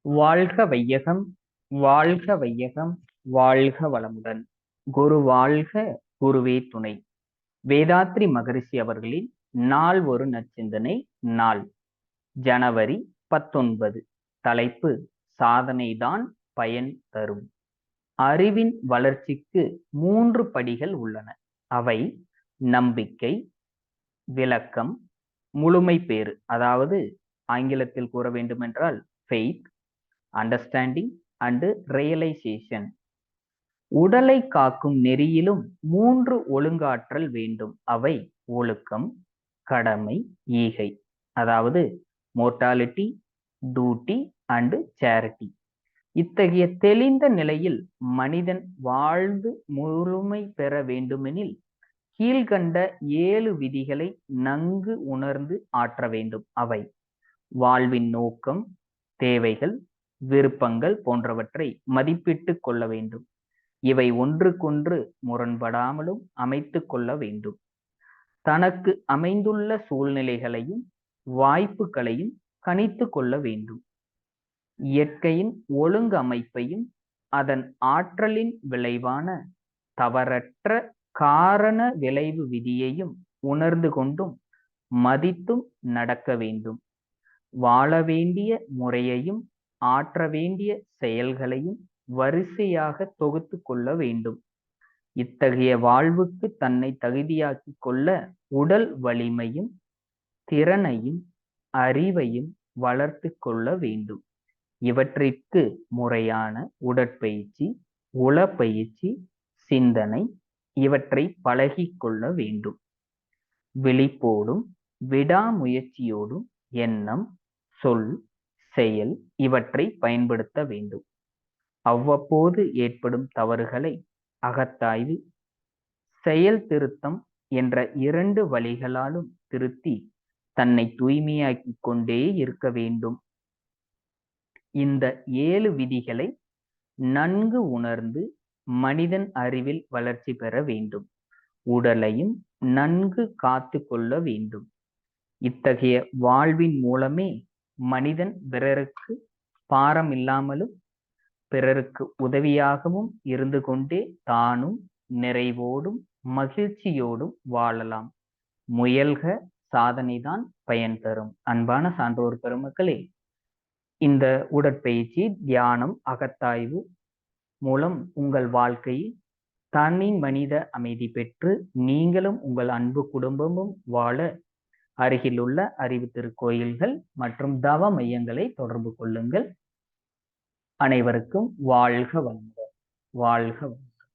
வாழ்க வையகம், வாழ்க வையகம், வாழ்க வளமுடன். குரு வாழ்க, குருவே துணை. வேதாத்ரி மகரிஷி அவர்களின் நாள் ஒரு நற்சிந்தனை நாள் ஜனவரி 19. தலைப்பு சாதனைதான் பயன் தரும். அறிவின் வளர்ச்சிக்கு 3 படிகள் உள்ளன. அவை நம்பிக்கை, விளக்கம், முழுமை பேறு. அதாவது ஆங்கிலத்தில் கூற வேண்டுமென்றால் ஃபெய்த், அண்டர்ஸ்டாண்டிங் அண்ட் ரியலைசேஷன். உடலை காக்கும் நெறியிலும் 3 ஒழுங்காற்றல் வேண்டும். அவை ஒழுக்கம், கடமை, ஈகை. அதாவது மோர்டாலிட்டி, டியூட்டி அண்ட் சேரிட்டி. இத்தகைய தெளிந்த நிலையில் மனிதன் வாழ்ந்து முழுமை பெற வேண்டுமெனில் கீழ்கண்ட 7 விதிகளை நன்கு உணர்ந்து ஆற்ற வேண்டும். அவை வாழ்வின் நோக்கம், தேவைகள், விருப்பங்கள் போன்றவற்றை மதிப்பிட்டு கொள்ள வேண்டும். இவை ஒன்றுக்கொன்று முரண்படாமலும் அமைத்துக் கொள்ள வேண்டும். தனக்கு அமைந்துள்ள சூழ்நிலைகளையும் வாய்ப்புகளையும் கணித்து கொள்ள வேண்டும். இயற்கையின் ஒழுங்கு அமைப்பையும் அதன் ஆற்றலின் விளைவான தவறற்ற காரண விளைவு விதியையும் உணர்ந்து கொண்டும் மதித்தும் நடக்க வேண்டும். வாழ வேண்டிய முறையையும் ஆற்ற வேண்டிய செயல்களையும் வரிசையாக தொகுத்து கொள்ள வேண்டும். இத்தகைய வாழ்வுக்கு தன்னை தகுதியாக்கிக் கொள்ள உடல் வலிமையும் திறனையும் அறிவையும் வளர்த்து கொள்ள வேண்டும். இவற்றிற்கு முறையான உடற்பயிற்சி, உளப்பயிற்சி, சிந்தனை இவற்றை பழகிக் கொள்ள வேண்டும். விழிப்போடும் விடாமுயற்சியோடும் எண்ணம், சொல், செயல் இவற்றை பயன்படுத்த வேண்டும். அவ்வப்போது ஏற்படும் தவறுகளை அகத்தாய்வு, செயல் திருத்தம் என்ற 2 வழிகளாலும் திருத்தி தன்னை தூய்மையாக்கிக் கொண்டே இருக்க வேண்டும். இந்த 7 விதிகளை நன்கு உணர்ந்து மனிதன் அறிவில் வளர்ச்சி பெற வேண்டும். உடலையும் நன்கு காத்து கொள்ள வேண்டும். இத்தகைய வாழ்வின் மூலமே மனிதன் பிறருக்கு பாரம் இல்லாமலும் பிறருக்கு உதவியாகவும் இருந்து கொண்டே தானும் நிறைவோடும் மகிழ்ச்சியோடும் வாழலாம். முயல்க, சாதனைதான் பயன் தரும். அன்பான சான்றோர் பெருமக்களே, இந்த உடற்பயிற்சி, தியானம், அகத்தாய்வு மூலம் உங்கள் வாழ்க்கையில் தனி மனித அமைதி பெற்று நீங்களும் உங்கள் அன்பு குடும்பமும் வாழ அருகிலுள்ள அறிவு திருக்கோயில்கள் மற்றும் தவ மையங்களை தொடர்பு கொள்ளுங்கள். அனைவருக்கும் வாழ்க வளமுடன். வாழ்க வளமுடன்.